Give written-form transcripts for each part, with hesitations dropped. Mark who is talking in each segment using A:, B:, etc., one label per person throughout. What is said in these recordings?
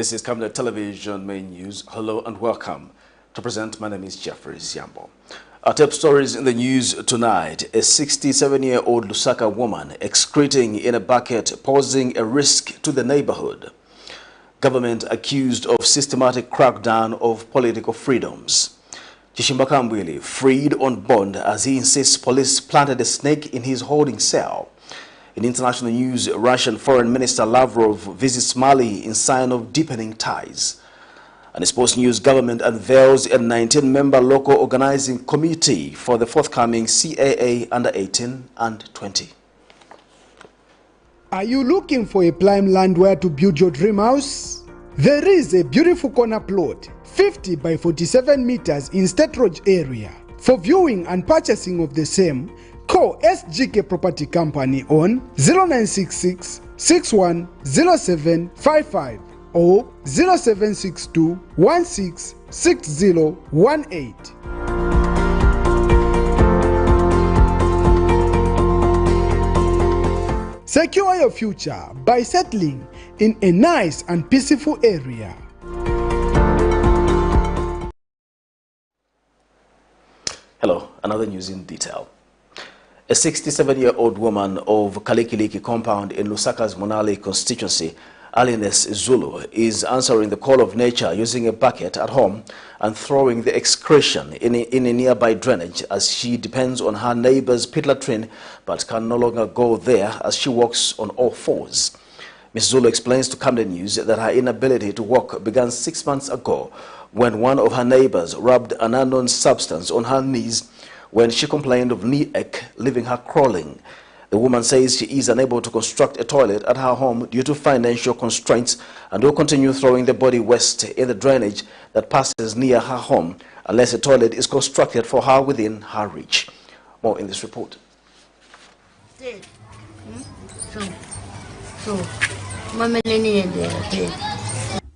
A: This is Camnet Television Main News. Hello and welcome. To present, my name is Jeffrey Ziambo. Our top stories in the news tonight. A 67-year-old Lusaka woman excreting in a bucket, posing a risk to the neighborhood. Government accused of systematic crackdown of political freedoms. CHISHIMBA KAMBWILI freed on bond as he insists police planted a snake in his holding cell. In international news, Russian Foreign Minister Lavrov visits Mali in sign of deepening ties. And in sports news, government unveils a 19-member local organizing committee for the forthcoming CAA under 18 and 20.
B: Are you looking for a prime land where to build your dream house? There is a beautiful corner plot, 50 by 47 meters in State Road area. For viewing and purchasing of the same, call SGK Property Company on 0966 610755 or 0762 166018. Secure your future by settling in a nice and peaceful area.
A: Hello, another news in detail. A 67-year-old woman of Kalikiliki compound in Lusaka's Monali constituency, Alines Zulu, is answering the call of nature using a bucket at home and throwing the excretion in a nearby drainage as she depends on her neighbor's pit latrine but can no longer go there as she walks on all fours. Ms. Zulu explains to Camden News that her inability to walk began 6 months ago when one of her neighbors rubbed an unknown substance on her knees when she complained of knee ache, leaving her crawling. The woman says she is unable to construct a toilet at her home due to financial constraints and will continue throwing the body waste in the drainage that passes near her home unless a toilet is constructed for her within her reach. More in this report.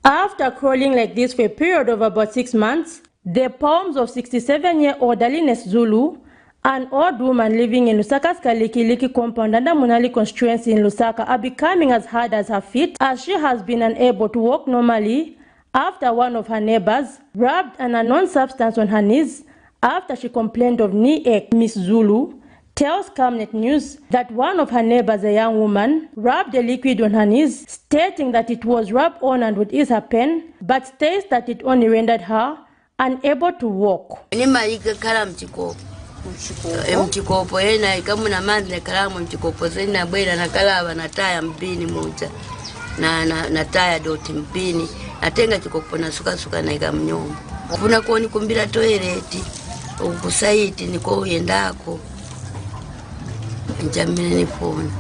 C: After crawling like this for a period of about 6 months, the palms of 67-year-old Alines Zulu, an old woman living in Lusaka's Kalikiliki compound under Monali constituency in Lusaka, are becoming as hard as her feet as she has been unable to walk normally after one of her neighbors rubbed an unknown substance on her knees after she complained of knee ache. Miss Zulu tells Camnet News that one of her neighbors, a young woman, rubbed a liquid on her knees, stating that it was rubbed on and would ease her pain, but states that it only rendered her unable to walk.
D: Mchikopo yena ikamu na manzi na kalamu mchikopo zina bwela na kalaba na taya mpini moja na taya doti mpini natenga chikopo na suka na ikamu nyombo kuna kuoni kumbila toileti ukusaiti niko uyendako.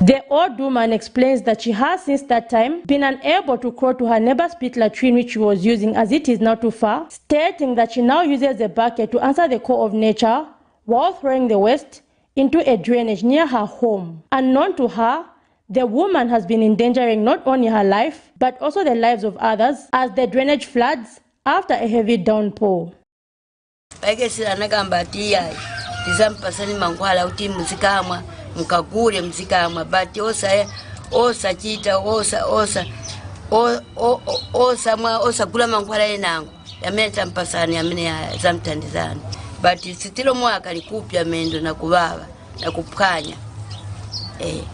C: The old woman explains that she has since that time been unable to crawl to her neighbor's pit latrine which she was using as it is now too far, stating that she now uses a bucket to answer the call of nature while throwing the waste into a drainage near her home. Unknown to her, the woman has been endangering not only her life but also the lives of others as the drainage floods after a heavy downpour.
D: Mkagure mzikamwa bati osa chita osa kula mankwala enangu yameta mpasani yamene zamtandizana bati sitilo mwaka likupya mendo na kubaba na kupkanya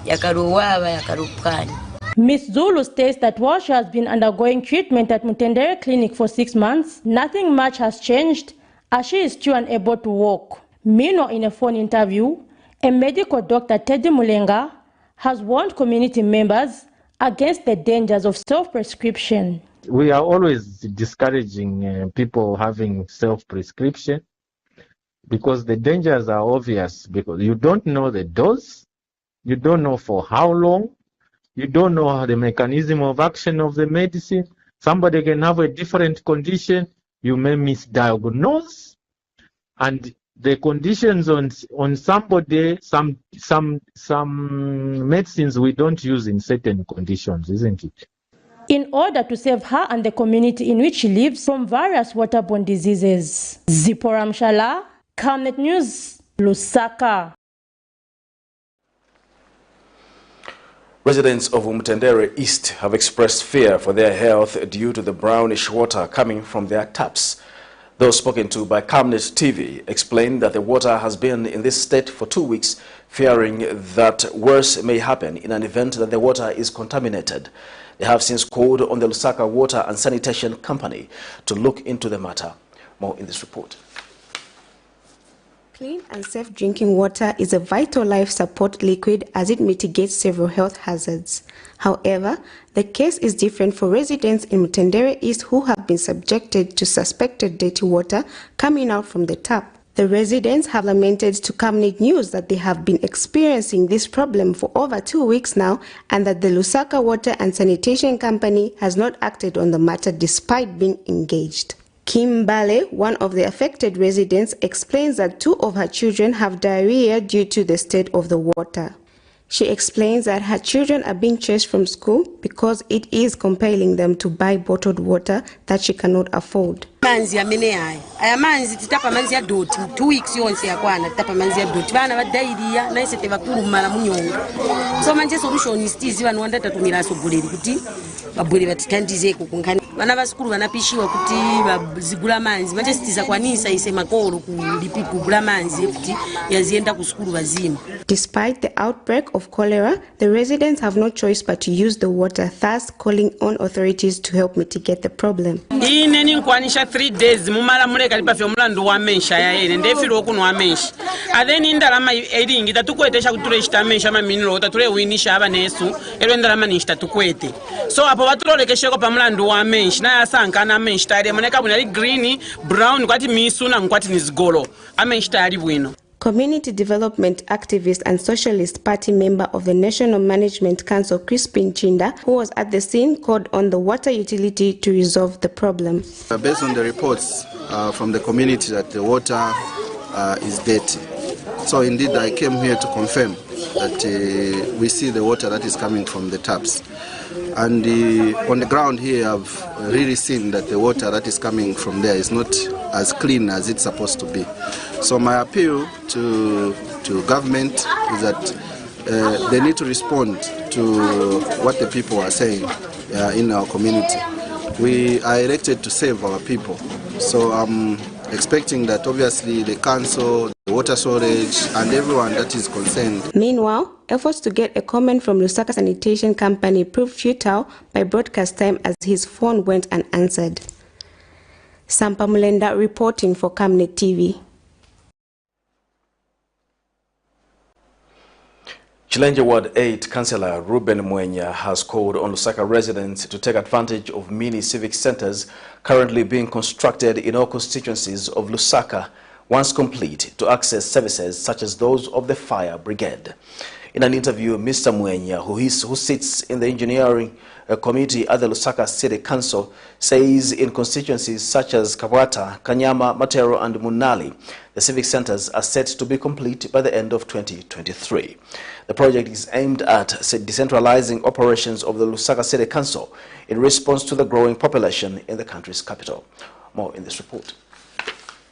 D: yakaruwawa yakarupkanya.
C: Miss Zulu states that while she has been undergoing treatment at Mutendere Clinic for 6 months, nothing much has changed as she is still unable to walk. Meanwhile, in a phone interview, a medical doctor, Teddy Mulenga, has warned community members against the dangers of self-prescription.
E: We are always discouraging people having self-prescription because the dangers are obvious, because you don't know the dose, you don't know for how long, you don't know the mechanism of action of the medicine. Somebody can have a different condition, you may misdiagnose, and the conditions on somebody, some medicines we don't use in certain conditions, isn't it?
C: In order to save her and the community in which she lives from various waterborne diseases. Zipporah Mshala, Camnet News, Lusaka.
A: Residents of Umtendere East have expressed fear for their health due to the brownish water coming from their taps. Those spoken to by Camnet TV explained that the water has been in this state for 2 weeks, fearing that worse may happen in an event that the water is contaminated. They have since called on the LUSAKA Water and Sanitation Company to look into the matter. More in this report.
F: Clean and safe drinking water is a vital life support liquid as it mitigates several health hazards. However, the case is different for residents in Mutendere East who have been subjected to suspected dirty water coming out from the tap. The residents have lamented to Camnet News that they have been experiencing this problem for over 2 weeks now and that the LUSAKA Water and Sanitation Company has not acted on the matter despite being engaged. KAMBWILI, one of the affected residents, explains that 2 of her children have diarrhea due to the state of the water. She explains that her children are being chased from school because it is compelling them to buy bottled water that she cannot afford.
G: Manzi amene aya manzi titapa manzi ya doti 2 weeks yonse yakwana titapa manzi ya doti bana badairia naise tebakulu mala munyonga so manje solution istizi vanhu wanda tatumira sogoleri kuti babwere batitandizeko kunkhani vana vasikulu vanapishiwa kuti vazigula manzi manje sitiza kwanisa ise makolo kugula manzi kuti yazienda kusikulu vazima.
F: Despite the outbreak of cholera, the residents have no choice but to use the water, thus calling on authorities to help mitigate the problem.
H: 3 days mumala muleka lipafe omulandu wa mensha ya ene ndefiro okuno wa mensha atheni indalama eringi tatukwetesha kutule chitamensha maminiro tatule winisha abanesu ero indalama nishita tukwete so apo batulolekesheko pa mulandu wa mensha na yasanka na mensha tayari moneka buna li green brown kwati misu na kwati nizigolo amensha tayari bwino.
F: Community development activist and Socialist Party member of the National Management Council, Crispin Chinda, who was at the scene, called on the water utility to resolve the problem.
I: Based on the reports from the community that the water is dirty. So indeed I came here to confirm that we see the water that is coming from the taps. And on the ground here I've really seen that the water that is coming from there is not as clean as it's supposed to be. So my appeal to government is that they need to respond to what the people are saying in our community. We are elected to save our people. So I'm expecting that obviously the council, the water storage and everyone that is concerned.
F: Meanwhile, efforts to get a comment from LUSAKA Sanitation Company proved futile by broadcast time as his phone went unanswered. Sampa Mulenda reporting for Camnet TV.
A: Challenge Ward 8 Councillor Ruben Mwenya has called on LUSAKA residents to take advantage of mini civic centers currently being constructed in all constituencies of LUSAKA once complete to access services such as those of the fire brigade. In an interview, Mr. Mwenya, who sits in the engineering committee at the LUSAKA City Council, says in constituencies such as Kabwata, Kanyama, Matero and Munali, the civic centers are set to be complete by the end of 2023. The project is aimed at decentralizing operations of the LUSAKA City Council in response to the growing population in the country's capital. More in this report.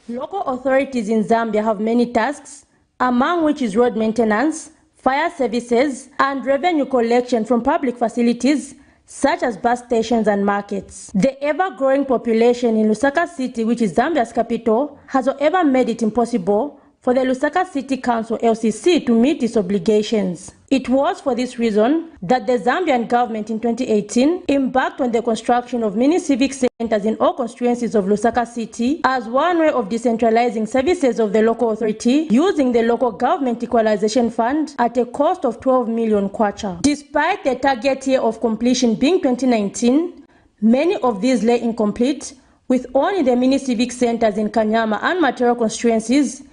C: Local authorities in Zambia have many tasks, among which is road maintenance, fire services, and revenue collection from public facilities such as bus stations and markets. The ever-growing population in LUSAKA City, which is Zambia's capital, has however made it impossible for the LUSAKA City Council LCC to meet its obligations. It was for this reason that the Zambian government in 2018 embarked on the construction of mini civic centers in all constituencies of LUSAKA City as one way of decentralizing services of the local authority using the Local Government Equalization Fund at a cost of 12 million kwacha. Despite the target year of completion being 2019, many of these lay incomplete, with only the mini civic centers in Kanyama and Matero constituencies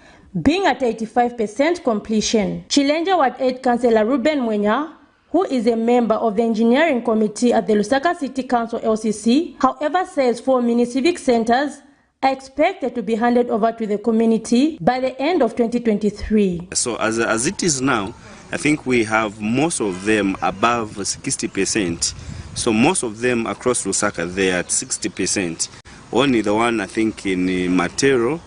C: being at 85% completion. Challenge Ward 8 Councillor Ruben Mwenya, who is a member of the engineering committee at the LUSAKA City Council LCC, however says 4 mini civic centers are expected to be handed over to the community by the end of 2023.
J: So as it is now, I think we have most of them above 60%. So most of them across LUSAKA, they are at 60%. Only the one I think in Matero,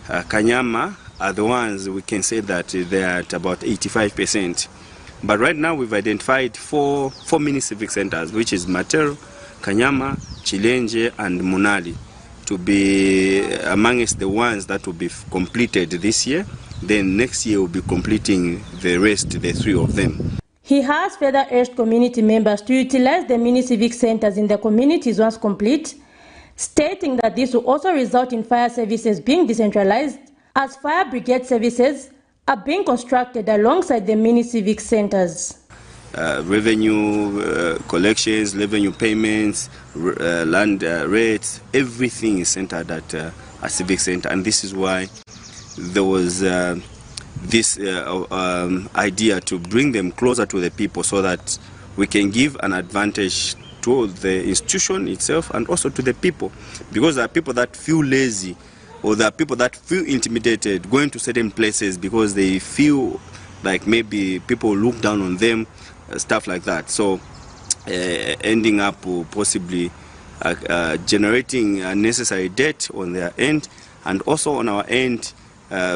J: Kanyama, are the ones we can say that they are at about 85%. But right now we've identified four mini civic centers, which is Matero, Kanyama, Chilenje, and Munali, to be amongst the ones that will be completed this year. Then next year we'll be completing the rest, the 3 of them.
C: He has further urged community members to utilize the mini civic centers in the communities once complete, stating that this will also result in fire services being decentralized, as fire brigade services are being constructed alongside the mini civic centers.
J: Revenue collections, revenue payments, land rates, everything is centered at a civic center, and this is why there was this idea to bring them closer to the people so that we can give an advantage to the institution itself and also to the people, because there are people that feel lazy or there are people that feel intimidated going to certain places because they feel like maybe people look down on them, stuff like that. So ending up possibly generating unnecessary debt on their end, and also on our end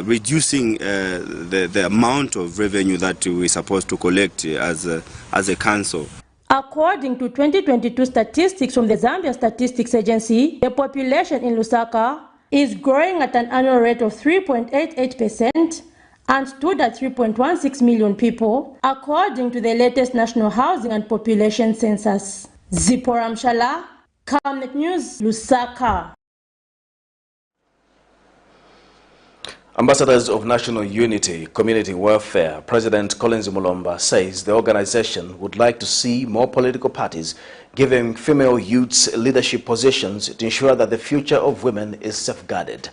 J: reducing the amount of revenue that we're supposed to collect as a council.
C: According to 2022 statistics from the Zambia Statistics Agency, the population in Lusaka is growing at an annual rate of 3.88% and stood at 3.16 million people, according to the latest National Housing and Population Census. Zipporah Mshala, Camnet News, Lusaka.
A: Ambassadors of National Unity, Community Welfare, President Collins Mulomba says the organization would like to see more political parties giving female youths leadership positions to ensure that the future of women is safeguarded.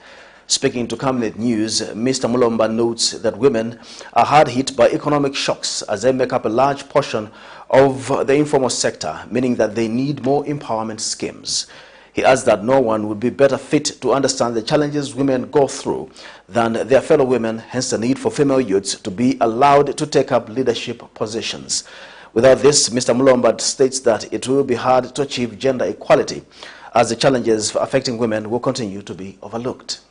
A: Speaking to Camnet News, Mr. Mulomba notes that women are hard hit by economic shocks as they make up a large portion of the informal sector, meaning that they need more empowerment schemes. He adds that no one would be better fit to understand the challenges women go through than their fellow women, hence the need for female youths to be allowed to take up leadership positions. Without this, Mr. Mulomba states that it will be hard to achieve gender equality as the challenges affecting women will continue to be overlooked.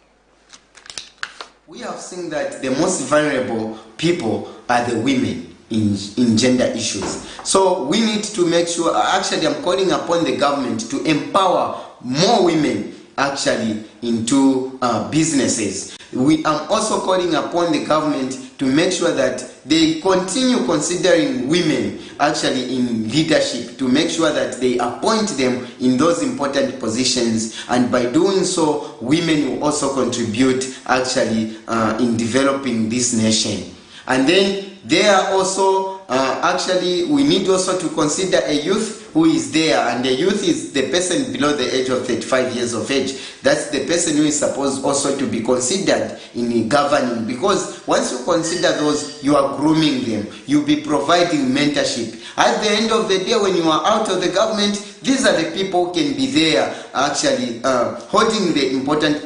K: We have seen that the most vulnerable people are the women in gender issues. So we need to make sure, actually I'm calling upon the government to empower more women actually into businesses. I'm also calling upon the government to make sure that they continue considering women actually in leadership, to make sure that they appoint them in those important positions, and by doing so women will also contribute actually in developing this nation. And then there are also actually we need also to consider a youth who is there, and the youth is the person below the age of 35 years of age. That's the person who is supposed also to be considered in governing, because once you consider those, you are grooming them, you'll be providing mentorship. At the end of the day, when you are out of the government, these are the people who can be there actually holding the important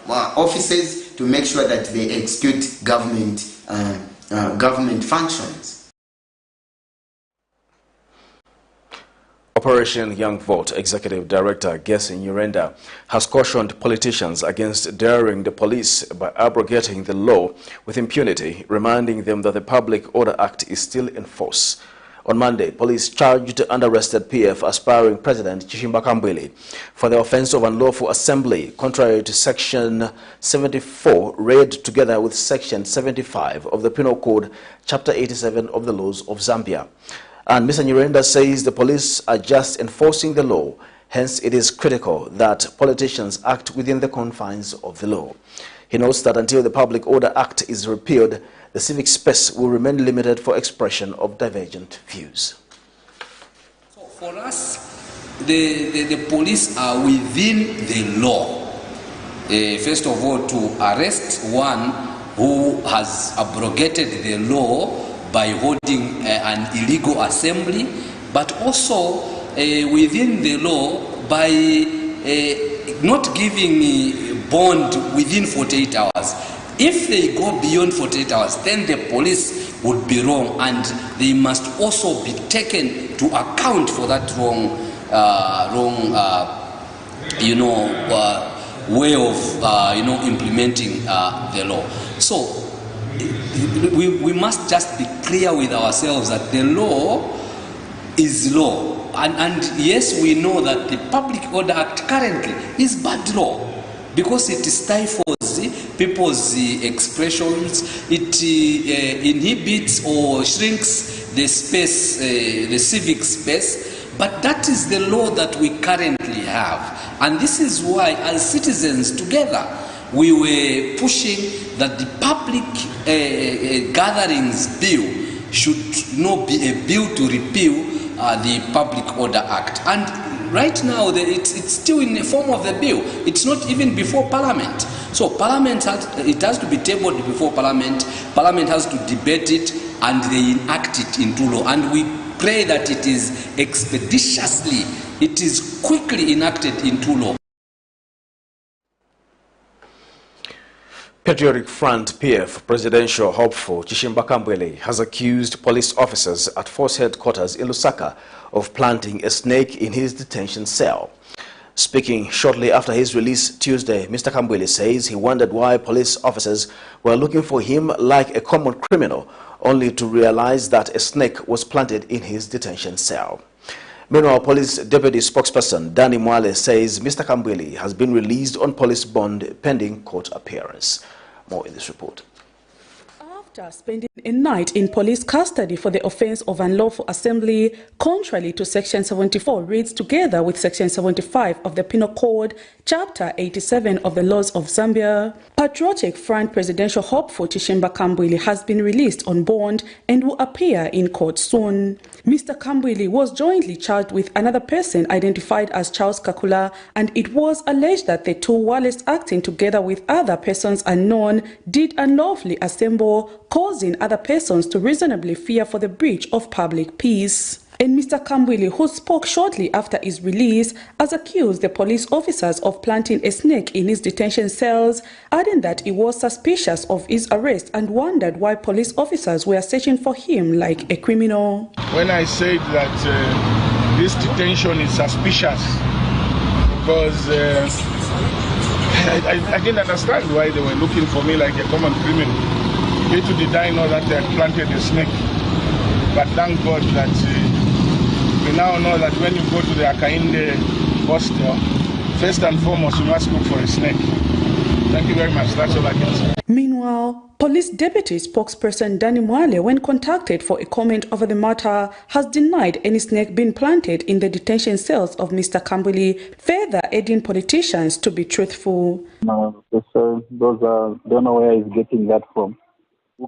K: offices to make sure that they execute government functions.
A: Operation Young Vote Executive Director Gessi Nyirenda has cautioned politicians against daring the police by abrogating the law with impunity, reminding them that the Public Order Act is still in force. On Monday, police charged and arrested PF aspiring President CHISHIMBA KAMBWILI for the offense of unlawful assembly, contrary to Section 74, read together with Section 75 of the Penal Code, Chapter 87 of the laws of Zambia. And Mr. Nyirenda says the police are just enforcing the law, hence it is critical that politicians act within the confines of the law. He notes that until the Public Order Act is repealed, the civic space will remain limited for expression of divergent views.
L: So for us, the police are within the law. First of all, to arrest one who has abrogated the law by holding an illegal assembly, but also within the law by not giving bond within 48 hours. If they go beyond 48 hours, then the police would be wrong, and they must also be taken to account for that wrong way of implementing the law. So we must just be clear with ourselves that the law is law. And yes, we know that the Public Order Act currently is bad law because it stifles people's expressions, it inhibits or shrinks the space, the civic space. But that is the law that we currently have. And this is why, as citizens together, we were pushing that the public gatherings bill should not be a bill to repeal the Public Order Act. And right now, it's still in the form of the bill. It's not even before Parliament. So Parliament has to be tabled before Parliament. Parliament has to debate it, and they enact it into law. And we pray that it is expeditiously, it is quickly enacted into law.
A: Patriotic Front PF presidential hopeful CHISHIMBA KAMBWILI has accused police officers at force headquarters in Lusaka of planting a snake in his detention cell. Speaking shortly after his release Tuesday, Mr. KAMBWILI says he wondered why police officers were looking for him like a common criminal, only to realize that a snake was planted in his detention cell. Meanwhile, police deputy spokesperson Danny Mwale says Mr. KAMBWILI has been released on police bond pending court appearance. More in this report.
M: After spending a night in police custody for the offense of unlawful assembly, contrary to Section 74, reads together with Section 75 of the Penal Code, Chapter 87 of the Laws of Zambia, Patriotic Front presidential hopeful CHISHIMBA KAMBWILI has been released on bond and will appear in court soon. Mr. KAMBWILI was jointly charged with another person identified as Charles Kakula, and it was alleged that the two, whilst acting together with other persons unknown, did unlawfully assemble, causing other persons to reasonably fear for the breach of public peace. And Mr. KAMBWILI, who spoke shortly after his release, has accused the police officers of planting a snake in his detention cells, adding that he was suspicious of his arrest and wondered why police officers were searching for him like a criminal.
N: When I said that this detention is suspicious, because I didn't understand why they were looking for me like a common criminal. Little did I know that they had planted a snake. But thank God that we now know that when you go to the Akainde hostel, first and foremost, you must look for a snake. Thank you very much. That's all I can say.
M: Meanwhile, police deputy spokesperson Danny Mwale, when contacted for a comment over the matter, has denied any snake being planted in the detention cells of Mr. KAMBWILI, further aiding politicians to be truthful.
O: No, don't know where he's getting that from.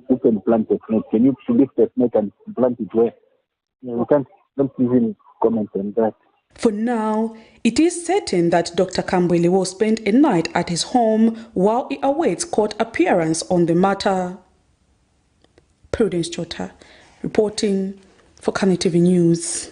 O: Who can plant a snake? Can you lift a snake and plant it where? We can't even comment on that.
M: For now, it is certain that Dr. KAMBWILI will spend a night at his home while he awaits court appearance on the matter. Prudence Chota, reporting for Camnet TV News.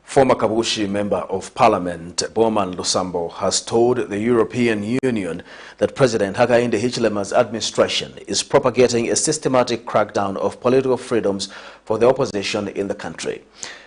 A: Former Kabushi Member of Parliament Bowman Lusambo has told the European Union that President Hakainde Hichilema's administration is propagating a systematic crackdown of political freedoms for the opposition in the country.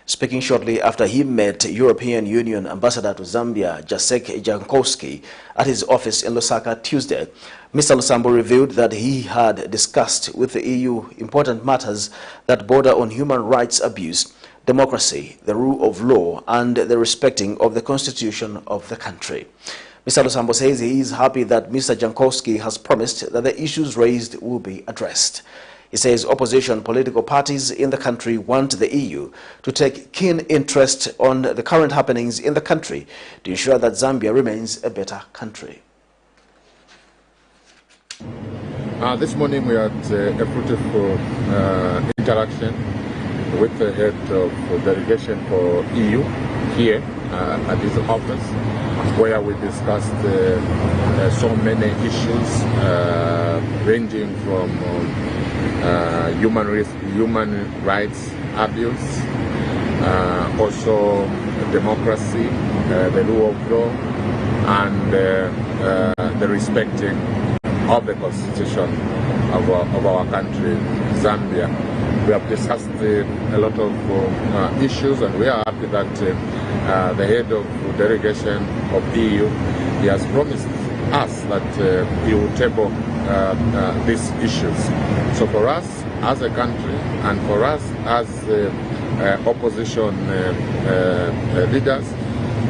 A: Speaking shortly after he met European Union Ambassador to Zambia Jacek Jankowski at his office in Lusaka Tuesday, Mr. Lusambo revealed that he had discussed with the EU important matters that border on human rights abuse, democracy, the rule of law, and the respecting of the constitution of the country. Mr. Lusambo says he is happy that Mr. Jankowski has promised that the issues raised will be addressed. He says opposition political parties in the country want the EU to take keen interest on the current happenings in the country to ensure that Zambia remains a better country.
P: This morning we had a fruitful interaction with the head of the delegation for EU here at his office, where we discussed so many issues ranging from human rights abuse, also democracy, the rule of law, and the respecting of the constitution of our country, Zambia. We have discussed a lot of issues, and we are happy that the head of the delegation of EU, he has promised us that he will table these issues. So for us as a country and for us as opposition leaders,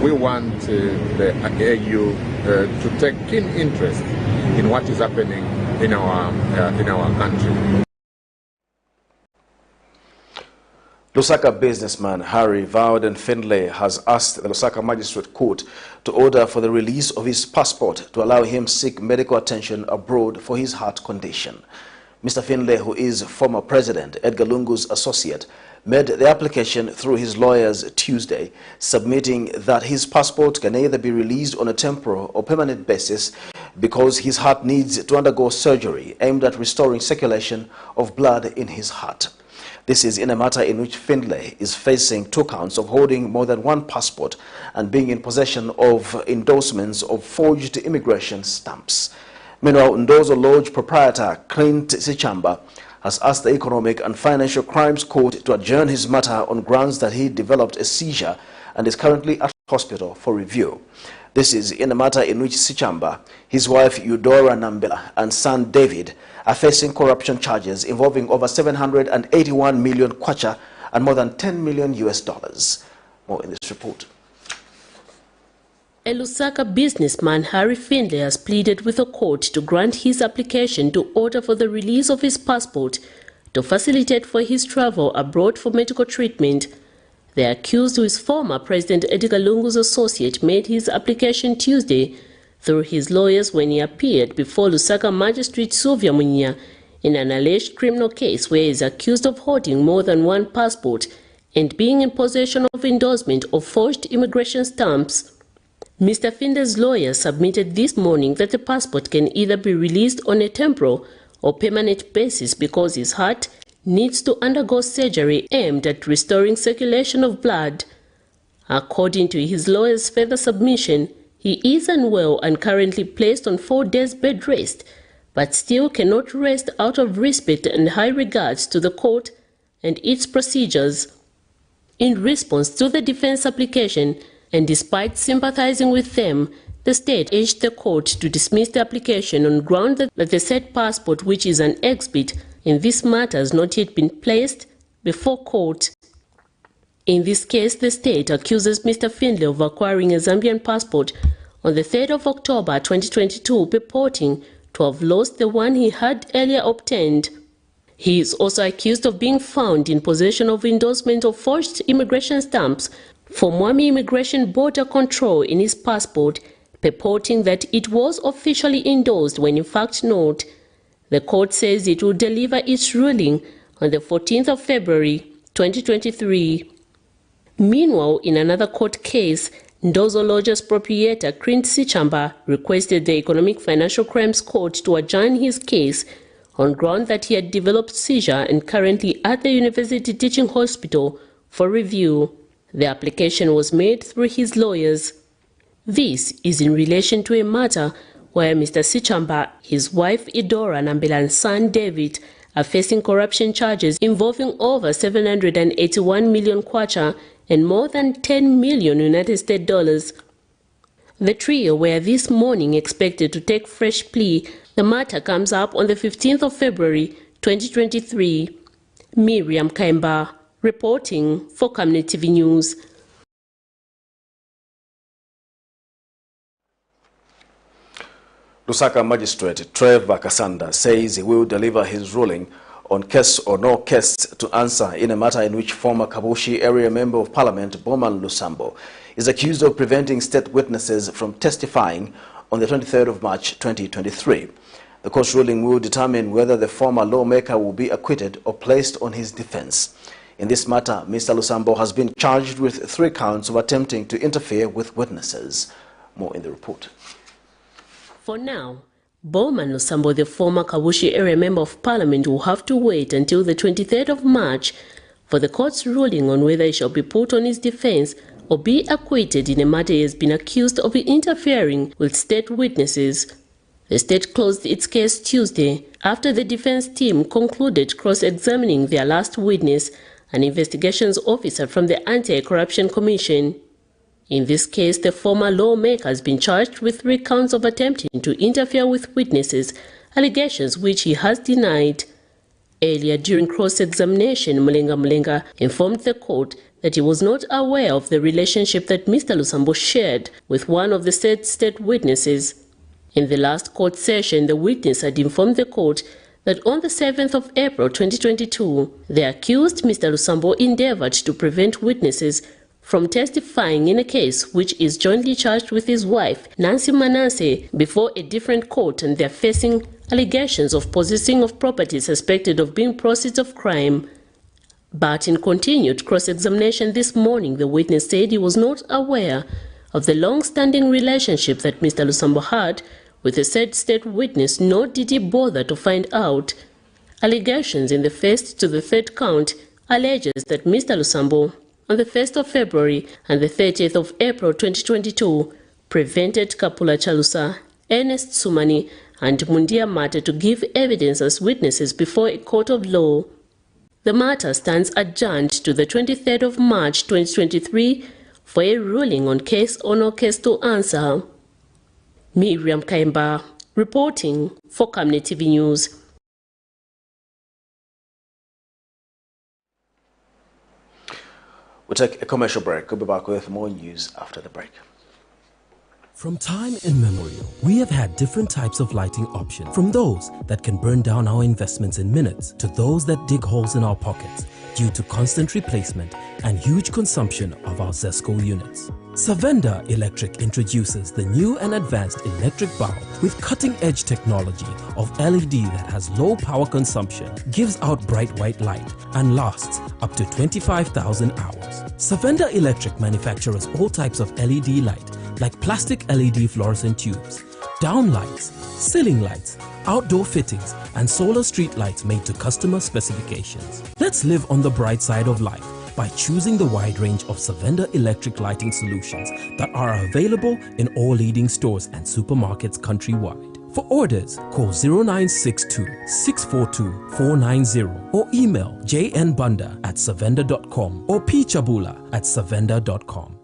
P: we want the AU to take keen interest in what is happening in our country.
A: Lusaka businessman Harry Vauden Findlay has asked the Lusaka Magistrate Court to order for the release of his passport to allow him seek medical attention abroad for his heart condition. Mr. Findlay, who is former President Edgar Lungu's associate, made the application through his lawyers Tuesday, submitting that his passport can either be released on a temporal or permanent basis because his heart needs to undergo surgery aimed at restoring circulation of blood in his heart. This is in a matter in which Findlay is facing 2 counts of holding more than 1 passport and being in possession of endorsements of forged immigration stamps. Meanwhile, Ndozo Lodge proprietor Clint CHISHIMBA has asked the Economic and Financial Crimes Court to adjourn his matter on grounds that he developed a seizure and is currently at hospital for review. This is in a matter in which CHISHIMBA, his wife Eudora Nambela, and son David are facing corruption charges involving over 781 million kwacha and more than $10 million. More in this report.
Q: A Lusaka businessman, Harry Findlay, has pleaded with the court to grant his application to order for the release of his passport to facilitate for his travel abroad for medical treatment. The accused, who is former President Edgar Lungu's associate, made his application Tuesday through his lawyers when he appeared before Lusaka Magistrate Sylvia Munya in an alleged criminal case where he is accused of holding more than 1 passport and being in possession of endorsement of forged immigration stamps. Mr. Findlay's lawyer submitted this morning that the passport can either be released on a temporal or permanent basis because his heart needs to undergo surgery aimed at restoring circulation of blood. According to his lawyer's further submission, he is unwell and currently placed on 4 days bed rest, but still cannot rest out of respect and high regards to the court and its procedures. In response to the defense application, and despite sympathizing with them, the state urged the court to dismiss the application on ground that the said passport, which is an exhibit in this matter, has not yet been placed before court. In this case, the state accuses Mr. Findlay of acquiring a Zambian passport on the 3rd of October 2022, purporting to have lost the one he had earlier obtained. He is also accused of being found in possession of endorsement of forged immigration stamps for Mwami Immigration Border Control in his passport, purporting that it was officially endorsed when in fact not. The court says it will deliver its ruling on the 14th of February 2023. Meanwhile, in another court case, Ndozo Lodge's proprietor Clint CHISHIMBA requested the Economic Financial Crimes Court to adjourn his case on ground that he had developed seizure and currently at the University Teaching Hospital for review. The application was made through his lawyers. This is in relation to a matter where Mr. CHISHIMBA, his wife Eudora Nambela, and son David are facing corruption charges involving over 781 million kwacha and more than $10 million United States dollars. The trio were this morning expected to take fresh plea. The matter comes up on the 15th of February 2023. Miriam Kaimba reporting for Camnet TV News.
A: Lusaka Magistrate Trevor Kasanda says he will deliver his ruling on case or no case to answer in a matter in which former Kabushi area member of parliament Boman Lusambo is accused of preventing state witnesses from testifying on the 23rd of March 2023. The court's ruling will determine whether the former lawmaker will be acquitted or placed on his defense. In this matter, Mr. Lusambo has been charged with 3 counts of attempting to interfere with witnesses. More in the report.
Q: For now, Bowman Lusambo, the former Kabushi area member of parliament, will have to wait until the 23rd of March for the court's ruling on whether he shall be put on his defense or be acquitted in a matter he has been accused of interfering with state witnesses. The state closed its case Tuesday after the defense team concluded cross-examining their last witness, an investigations officer from the Anti-Corruption Commission. In this case, the former lawmaker has been charged with 3 counts of attempting to interfere with witnesses, allegations which he has denied. Earlier, during cross-examination, Mulenga informed the court that he was not aware of the relationship that Mr. Lusambo shared with one of the said state witnesses. In the last court session, the witness had informed the court that on the 7th of April 2022, the accused, Mr. Lusambo, endeavored to prevent witnesses from testifying in a case which is jointly charged with his wife, Nancy Manasseh, before a different court, and they are facing allegations of possessing of property suspected of being proceeds of crime. But in continued cross-examination this morning, the witness said he was not aware of the long-standing relationship that Mr. Lusambo had with the said state witness, nor did he bother to find out. Allegations in the first to the third count alleges that Mr. Lusambo, on the 1st of February and the 30th of April 2022, prevented Kapula Chalusa, Ernest Sumani, and Mundia Mata to give evidence as witnesses before a court of law. The matter stands adjourned to the 23rd of March 2023 for a ruling on case or no case to answer. Miriam Kaimba, reporting for Camnet TV News.
A: We'll take a commercial break. We'll be back with more news after the break.
R: From time immemorial, we have had different types of lighting options, from those that can burn down our investments in minutes to those that dig holes in our pockets due to constant replacement and huge consumption of our ZESCO units. Savenda Electric introduces the new and advanced electric bulb with cutting-edge technology of LED that has low power consumption, gives out bright white light, and lasts up to 25,000 hours. Savenda Electric manufactures all types of LED light, like plastic LED fluorescent tubes, down lights, ceiling lights, outdoor fittings, and solar street lights made to customer specifications. Let's live on the bright side of life by choosing the wide range of Savenda electric lighting solutions that are available in all leading stores and supermarkets countrywide. For orders, call 0962-642-490 or email jnbunda@savenda.com or pchabula@savenda.com.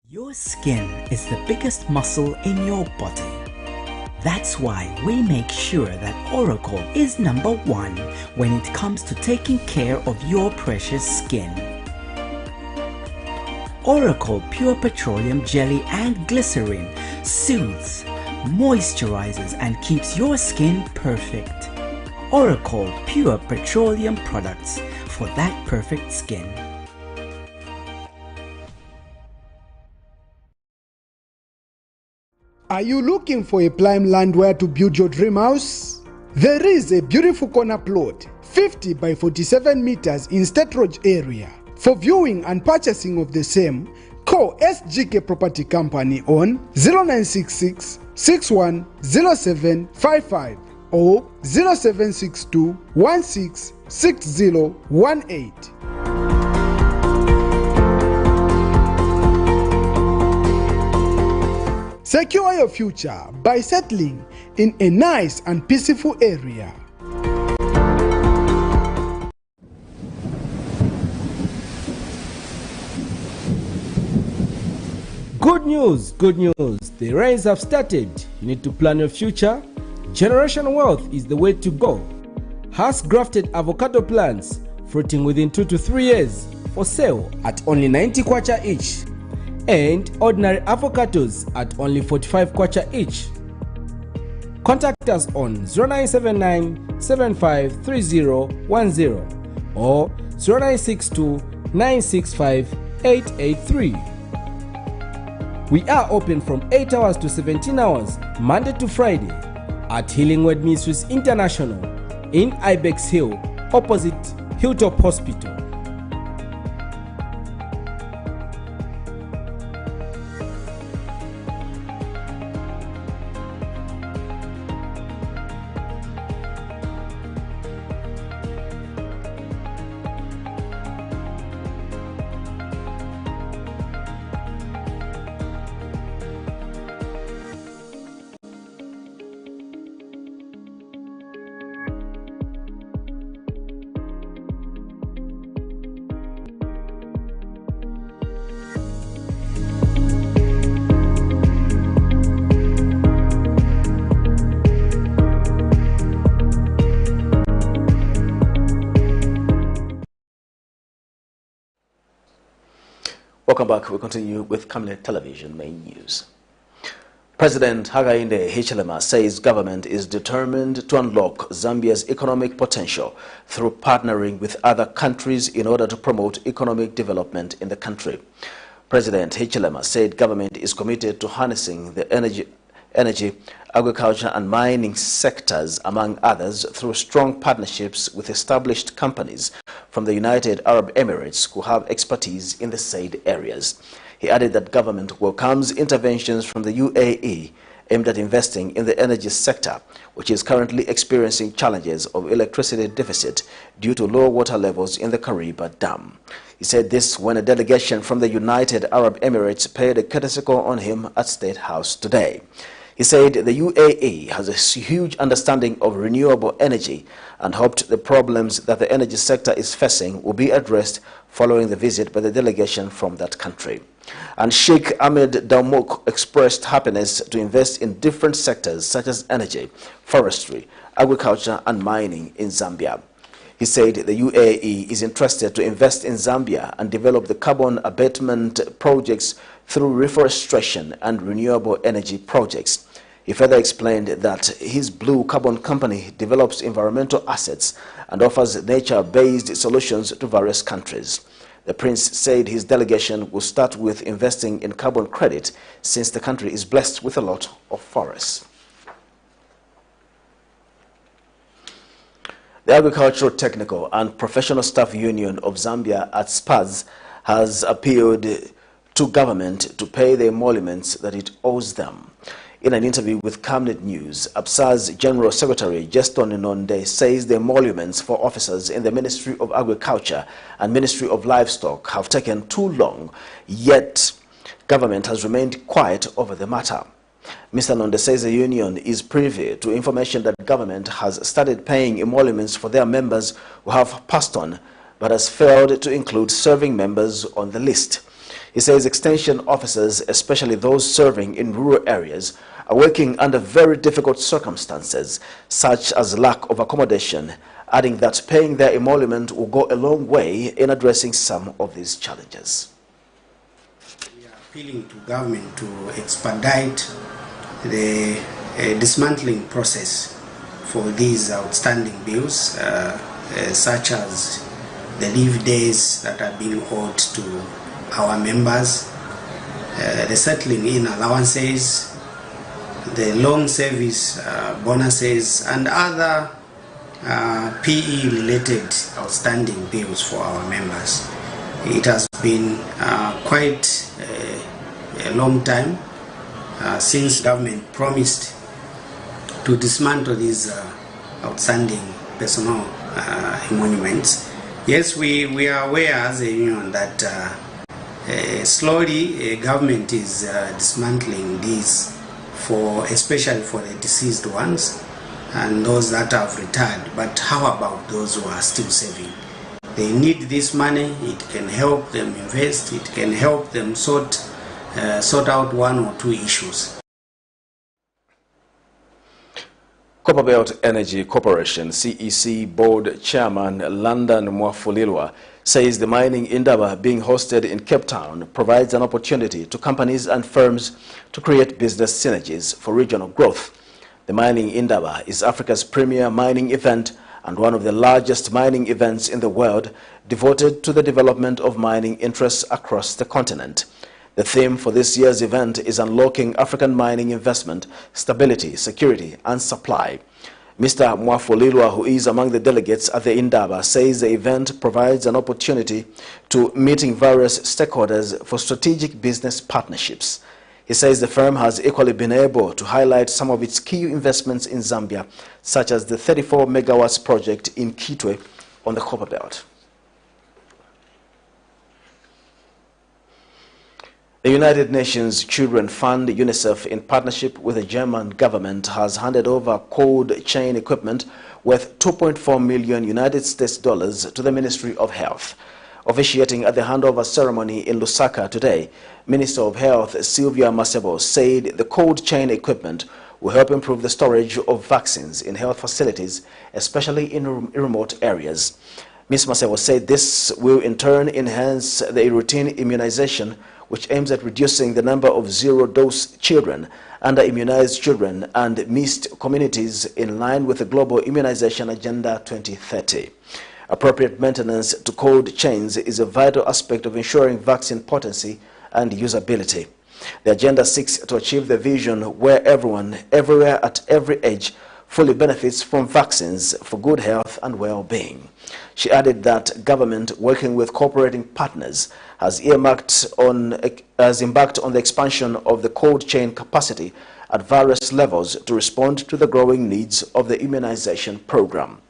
S: Your skin is the biggest muscle in your body. That's why we make sure that Oracle is #1 when it comes to taking care of your precious skin. Oracle Pure Petroleum Jelly and Glycerin soothes, moisturizes, and keeps your skin perfect. Oracle Pure Petroleum products for that perfect skin.
B: Are you looking for a prime land where to build your dream house? There is a beautiful corner plot, 50 by 47 meters in State Road area. For viewing and purchasing of the same, call SGK Property Company on 0966 610755 or 0762 166018. Secure your future by settling in a nice and peaceful area.
T: Good news, good news. The rains have started. You need to plan your future. Generation Wealth is the way to go. Has grafted avocado plants fruiting within 2 to 3 years for sale at only 90 kwacha each. And ordinary avocados at only 45 kwacha each. Contact us on 0979 753010 or 0962 965 883. We are open from 8 hours to 17 hours Monday to Friday at Healing Word Ministries International in Ibex Hill opposite Hilltop Hospital.
A: Welcome back. We continue with Camnet Television main news. President Hakainde Hichilema says government is determined to unlock Zambia's economic potential through partnering with other countries in order to promote economic development in the country. President Hichilema said government is committed to harnessing the energy, agriculture and mining sectors, among others, through strong partnerships with established companies from the United Arab Emirates who have expertise in the said areas. He added that government welcomes interventions from the UAE aimed at investing in the energy sector, which is currently experiencing challenges of electricity deficit due to low water levels in the Kariba Dam. He said this when a delegation from the United Arab Emirates paid a courtesy call on him at State House today. He said the UAE has a huge understanding of renewable energy and hoped the problems that the energy sector is facing will be addressed following the visit by the delegation from that country. And Sheikh Ahmed Damouk expressed happiness to invest in different sectors such as energy, forestry, agriculture and mining in Zambia. He said the UAE is interested to invest in Zambia and develop the carbon abatement projects through reforestation and renewable energy projects. He further explained that his Blue Carbon company develops environmental assets and offers nature-based solutions to various countries. The prince said his delegation will start with investing in carbon credit since the country is blessed with a lot of forests. The Agricultural, Technical and Professional Staff Union of Zambia at SPAZ has appealed to government to pay the emoluments that it owes them. In an interview with Camnet News, APSA's General Secretary Justin Nonde says the emoluments for officers in the Ministry of Agriculture and Ministry of Livestock have taken too long, yet government has remained quiet over the matter. Mr. Nonde says the union is privy to information that government has started paying emoluments for their members who have passed on, but has failed to include serving members on the list. He says extension officers, especially those serving in rural areas, are working under very difficult circumstances, such as lack of accommodation, adding that paying their emolument will go a long way in addressing some of these challenges.
U: We are appealing to government to expedite the dismantling process for these outstanding bills, such as the leave days that are being owed to our members, the settling in allowances, the long service bonuses and other PE related outstanding bills for our members. It has been quite a long time since government promised to dismantle these outstanding personal emoluments. Yes, we are aware as a union that slowly government is dismantling these, especially for the deceased ones and those that have retired. But how about those who are still saving? They need this money. It can help them invest. It can help them sort out one or two issues.
A: Copperbelt Energy Corporation CEC Board Chairman London Mwafulilwa says the mining indaba being hosted in Cape Town provides an opportunity to companies and firms to create business synergies for regional growth. The mining indaba is Africa's premier mining event and one of the largest mining events in the world, devoted to the development of mining interests across the continent. The theme for this year's event is Unlocking African Mining Investment, Stability, Security and Supply. Mr. Mwafulilwa, who is among the delegates at the Indaba, says the event provides an opportunity to meeting various stakeholders for strategic business partnerships. He says the firm has equally been able to highlight some of its key investments in Zambia, such as the 34 megawatts project in Kitwe on the Copperbelt. The United Nations Children Fund, UNICEF, in partnership with the German government, has handed over cold chain equipment worth $2.4 million US to the Ministry of Health. Officiating at the handover ceremony in Lusaka today, Minister of Health Sylvia Masebo said the cold chain equipment will help improve the storage of vaccines in health facilities, especially in remote areas. Ms. Masewa said this will in turn enhance the routine immunization, which aims at reducing the number of zero-dose children, under-immunized children, and missed communities in line with the Global Immunization Agenda 2030. Appropriate maintenance to cold chains is a vital aspect of ensuring vaccine potency and usability. The agenda seeks to achieve the vision where everyone, everywhere, at every age, fully benefits from vaccines for good health and well-being. She added that government, working with cooperating partners, has embarked on the expansion of the cold chain capacity at various levels to respond to the growing needs of the immunization program.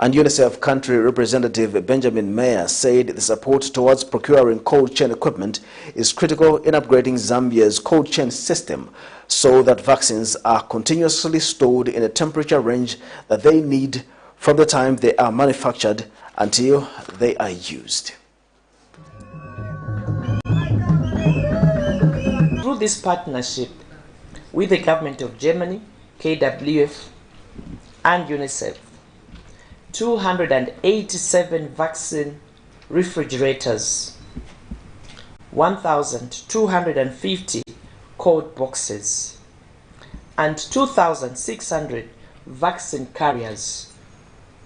A: And UNICEF country representative Benjamin Mayer said the support towards procuring cold chain equipment is critical in upgrading Zambia's cold chain system so that vaccines are continuously stored in a temperature range that they need from the time they are manufactured until they are used.
D: Through this partnership with the government of Germany, KWF, and UNICEF, 287 vaccine refrigerators, 1,250 cold boxes, and 2,600 vaccine carriers,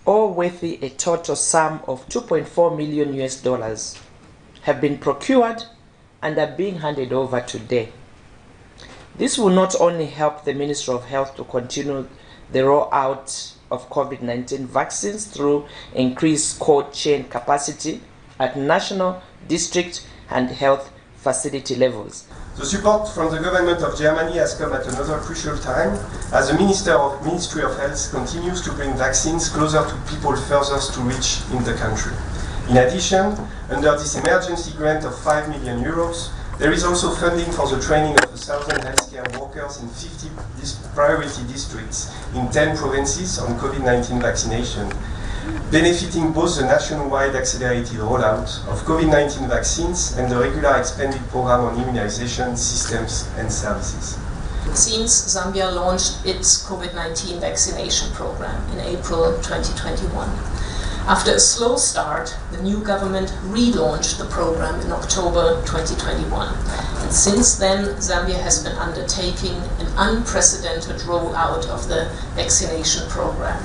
D: all worth a total sum of $2.4 million US, have been procured and are being handed over today. This will not only help the Ministry of Health to continue the rollout of COVID-19 vaccines through increased cold chain capacity at national, district, and health facility levels.
V: The support from the government of Germany has come at another crucial time, as the Ministry of Health continues to bring vaccines closer to people furthest to reach in the country. In addition, under this emergency grant of €5 million, there is also funding for the training of 1,000 healthcare workers in 50 priority districts in 10 provinces on COVID-19 vaccination, benefiting both the nationwide accelerated rollout of COVID-19 vaccines and the regular expanded program on immunization systems and services.
W: Since Zambia launched its COVID-19 vaccination program in April 2021, after a slow start, the new government relaunched the program in October 2021. And since then, Zambia has been undertaking an unprecedented rollout of the vaccination program.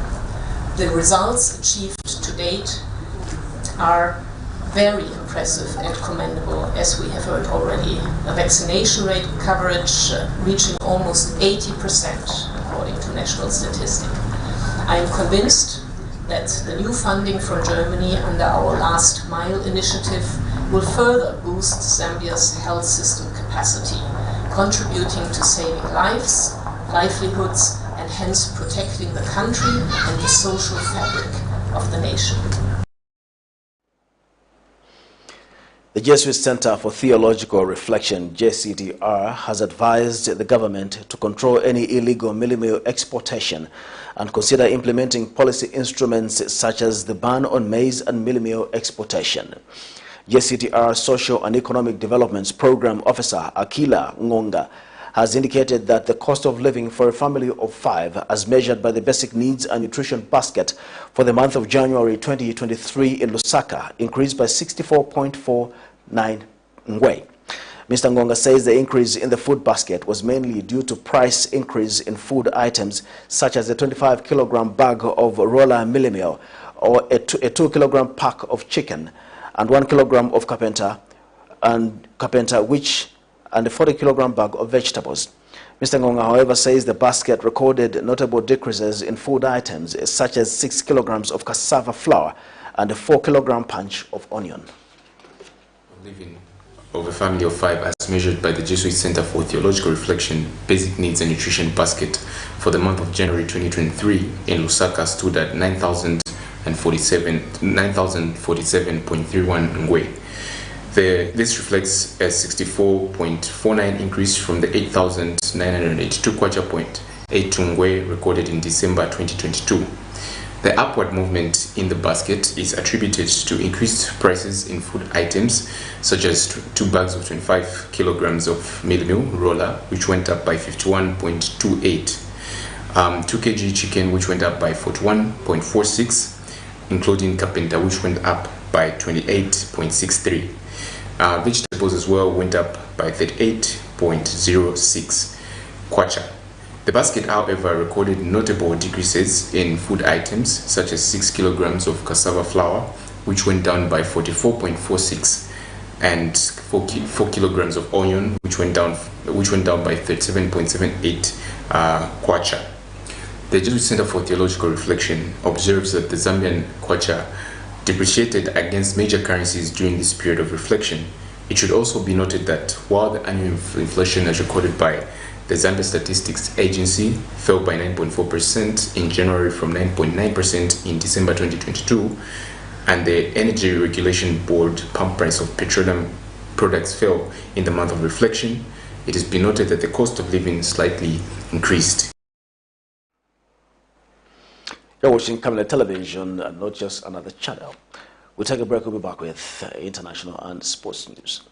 W: The results achieved to date are very impressive and commendable, as we have heard already. A vaccination rate coverage reaching almost 80%, according to national statistics. I am convinced that the new funding from Germany under our Last Mile initiative will further boost Zambia's health system capacity, contributing to saving lives, livelihoods, and hence protecting the country and the social fabric of the nation.
A: The Jesuit Center for Theological Reflection, JCTR, has advised the government to control any illegal millimil exportation and consider implementing policy instruments such as the ban on maize and millimil exportation. JCTR Social and Economic Developments Program Officer Akila Ngonga has indicated that the cost of living for a family of 5, as measured by the Basic Needs and Nutrition Basket for the month of January 2023 in Lusaka, increased by 64.49 ngwe. Mr. Ngonga says the increase in the food basket was mainly due to price increase in food items such as a 25-kilogram bag of roller millimil, or a 2-kilogram pack of chicken, and 1 kilogram of carpenter, and a 40-kilogram bag of vegetables. Mr. Ngonga, however, says the basket recorded notable decreases in food items such as 6 kilograms of cassava flour and a 4-kilogram punch of onion.
X: Living of a family of 5, as measured by the Jesuit Center for Theological Reflection, Basic Needs and Nutrition Basket for the month of January 2023 in Lusaka stood at 9,047.31 ngwe. This reflects a 64.49 increase from the 8,982 kwacha.82 ngwe recorded in December 2022. The upward movement in the basket is attributed to increased prices in food items, such as 2 bags of 25 kilograms of millimil roller, which went up by 51.28, 2 kg chicken, which went up by 41.46, including carpenter, which went up by 28.63. Vegetables as well went up by 38.06 kwacha. The basket, however, recorded notable decreases in food items such as 6 kilograms of cassava flour, which went down by 44.46, and 4 kilograms of onion, which went down by 37.78 kwacha. The Jesuit Center for Theological Reflection observes that the Zambian kwacha depreciated against major currencies during this period of reflection. It should also be noted that while the annual inflation as recorded by the Zambia Statistics Agency fell by 9.4% in January from 9.9% in December 2022, and the Energy Regulation Board pump price of petroleum products fell in the month of reflection, it has been noted that the cost of living slightly increased.
A: You're watching Camnet television and not just another channel. We'll take a break. We'll be back with international and sports news.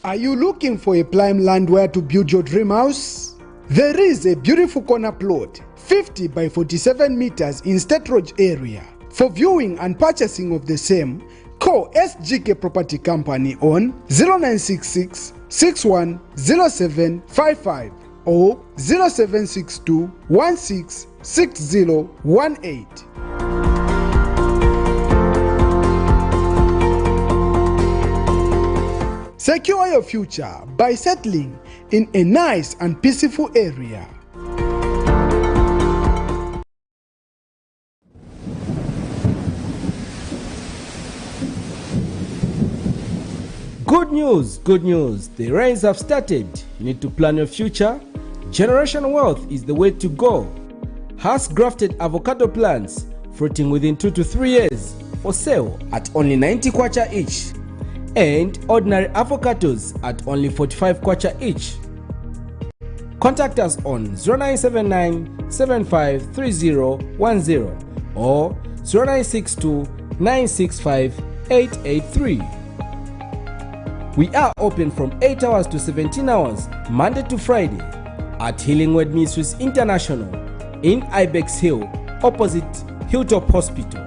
B: Are you looking for a prime land where to build your dream house? There is a beautiful corner plot, 50 by 47 meters in State Road area. For viewing and purchasing of the same, call SGK Property Company on 0966 610755 or 0762 166018. Secure your future by settling in a nice and peaceful area.
T: Good news, good news. The rains have started. You need to plan your future. Generational wealth is the way to go. Has grafted avocado plants fruiting within 2 to 3 years for sale at only 90 kwacha each, and ordinary avocados at only 45 kwacha each. Contact us on 0979 753010 or 0962 965 883. We are open from 8 hours to 17 hours, Monday to Friday, at Healing Word Ministries International in Ibex Hill, opposite Hilltop Hospital.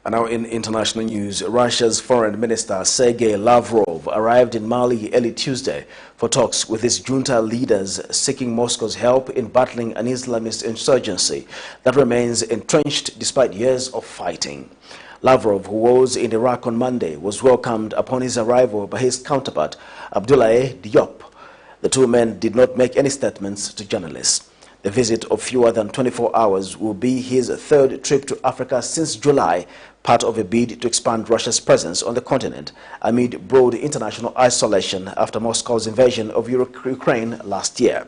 A: And now in international news, Russia's Foreign Minister Sergei Lavrov arrived in Mali early Tuesday for talks with its junta leaders seeking Moscow's help in battling an Islamist insurgency that remains entrenched despite years of fighting. Lavrov, who was in Iraq on Monday, was welcomed upon his arrival by his counterpart, Abdoulaye Diop. The two men did not make any statements to journalists. The visit of fewer than 24 hours will be his third trip to Africa since July, part of a bid to expand Russia's presence on the continent amid broad international isolation after Moscow's invasion of Ukraine last year.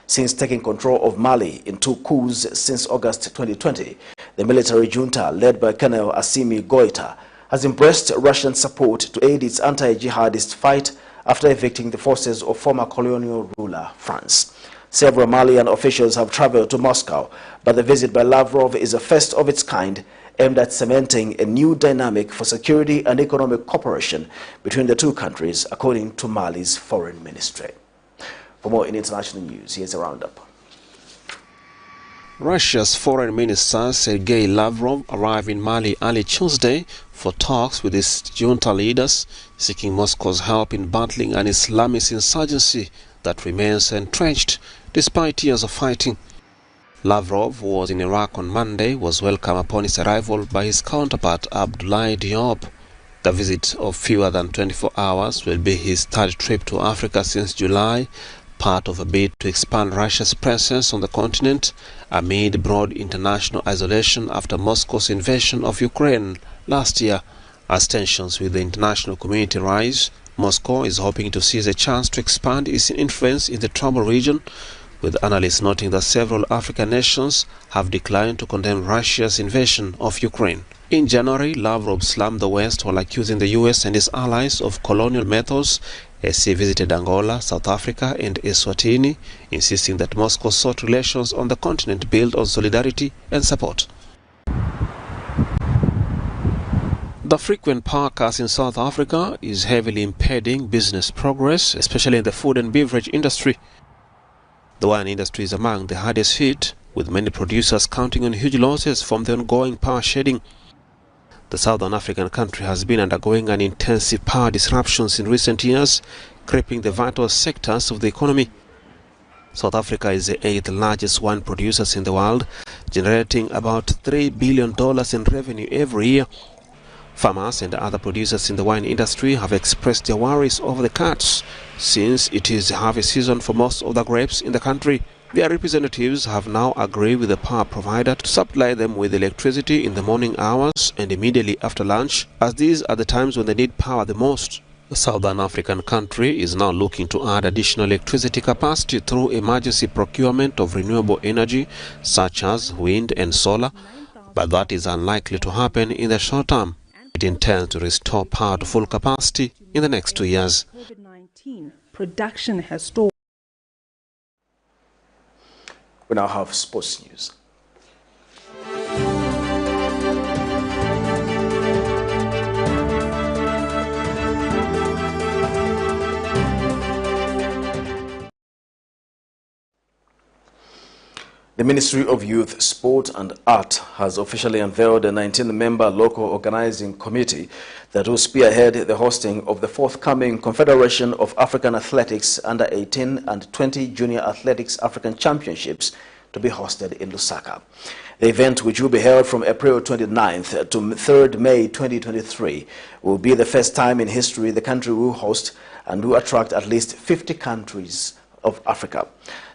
A: Since taking control of Mali in 2 coups since August 2020, the military junta led by Colonel Assimi Goïta has embraced Russian support to aid its anti-jihadist fight after evicting the forces of former colonial ruler France. Several Malian officials have traveled to Moscow, but the visit by Lavrov is a first of its kind, aimed at cementing a new dynamic for security and economic cooperation between the two countries, according to Mali's foreign ministry. For more in international news, here's a roundup.
E: Russia's Foreign Minister Sergei Lavrov arrived in Mali early Tuesday for talks with its junta leaders, seeking Moscow's help in battling an Islamist insurgency that remains entrenched despite years of fighting. Lavrov, who was in Iraq on Monday, was welcomed upon his arrival by his counterpart Abdoulaye Diop. The visit of fewer than 24 hours will be his third trip to Africa since July, part of a bid to expand Russia's presence on the continent amid broad international isolation after Moscow's invasion of Ukraine last year. As tensions with the international community rise, Moscow is hoping to seize a chance to expand its influence in the troubled region, with analysts noting that several African nations have declined to condemn Russia's invasion of Ukraine. In January, Lavrov slammed the West while accusing the US and its allies of colonial methods as he visited Angola, South Africa and Eswatini, insisting that Moscow sought relations on the continent built on solidarity and support. The frequent power cuts in South Africa is heavily impeding business progress, especially in the food and beverage industry. The wine industry is among the hardest hit, with many producers counting on huge losses from the ongoing power shedding. The Southern African country has been undergoing an intensive power disruptions in recent years, crippling the vital sectors of the economy. South Africa is the 8th largest wine producer in the world, generating about $3 billion in revenue every year. Farmers and other producers in the wine industry have expressed their worries over the cuts, since it is harvest season for most of the grapes in the country. Their representatives have now agreed with the power provider to supply them with electricity in the morning hours and immediately after lunch, as these are the times when they need power the most. The Southern African country is now looking to add additional electricity capacity through emergency procurement of renewable energy such as wind and solar, but that is unlikely to happen in the short term. It intends to restore power to full capacity in the next 2 years.
M: COVID-19 production has stalled.
A: We now have sports news. The Ministry of Youth, Sport and Art has officially unveiled a 19-member local organizing committee that will spearhead the hosting of the forthcoming Confederation of African Athletics Under 18 and 20 Junior Athletics African Championships to be hosted in Lusaka. The event, which will be held from April 29th to 3rd May 2023, will be the first time in history the country will host and will attract at least 50 countries of Africa.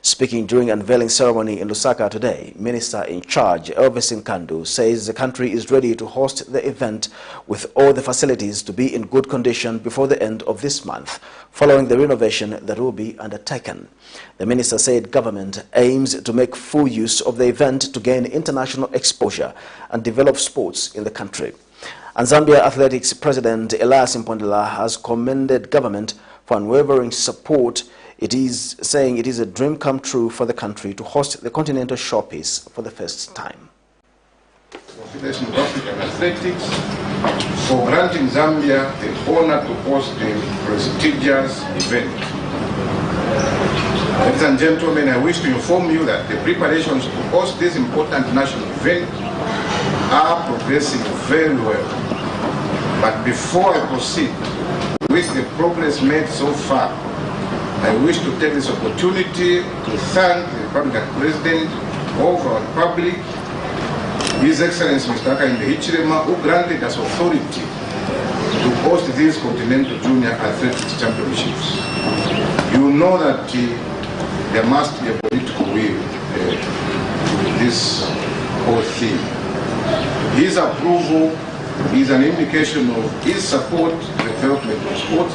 A: Speaking during an unveiling ceremony in Lusaka today, Minister in charge Elvis Nkandu says the country is ready to host the event with all the facilities to be in good condition before the end of this month, following the renovation that will be undertaken. The minister said government aims to make full use of the event to gain international exposure and develop sports in the country. And Zambia Athletics President Elias Mpondela has commended government for unwavering support. It is saying it is a dream come true for the country to host the Continental Showpiece for the first time.
F: Confederation of African Athletics for granting Zambia the honor to host the prestigious event. Ladies and gentlemen, I wish to inform you that the preparations to host this important national event are progressing very well. But before I proceed with the progress made so far, I wish to take this opportunity to thank the Republican President of our Republic, His Excellency Mr. Hakainde Hichilema, who granted us authority to host these Continental Junior Athletics Championships. You know that there must be a political will to this whole thing. His approval is an indication of his support for the development of sports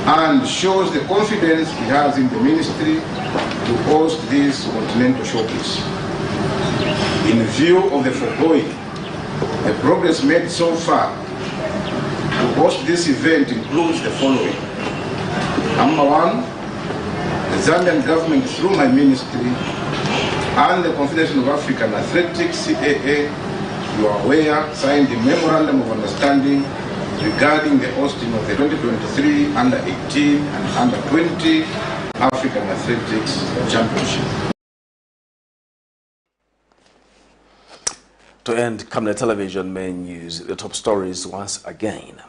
F: and shows the confidence he has in the ministry to host this Continental Showpiece. In view of the foregoing, the progress made so far to host this event includes the following. Number one, the Zambian government through my ministry and the Confederation of African Athletics, CAA, you are aware, signed the Memorandum of Understanding regarding the hosting of the 2023 Under 18 and Under 20 African Athletics Championship.
A: To end Camnet Television main news, the top stories once again.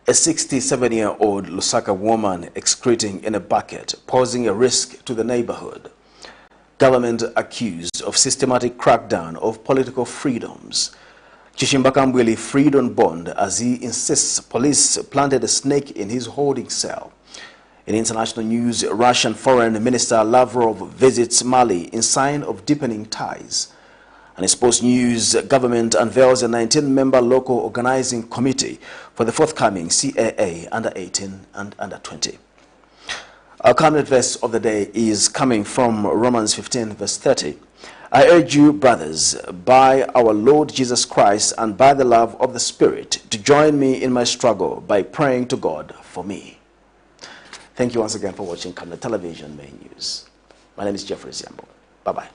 A: A 67-year-old Lusaka woman excreting in a bucket, posing a risk to the neighborhood. Government accused of systematic crackdown of political freedoms. CHISHIMBA KAMBWILI freed on bond as he insists police planted a snake in his holding cell. In international news, Russian Foreign Minister Lavrov visits Mali in sign of deepening ties. And in sports news, government unveils a 19-member local organizing committee for the forthcoming CAA Under-18 and Under-20. Our Camnet verse of the day is coming from Romans 15, verse 30. I urge you, brothers, by our Lord Jesus Christ and by the love of the Spirit, to join me in my struggle by praying to God for me. Thank you once again for watching Camnet Television Main News. My name is Jeffrey Ziambo. Bye-bye.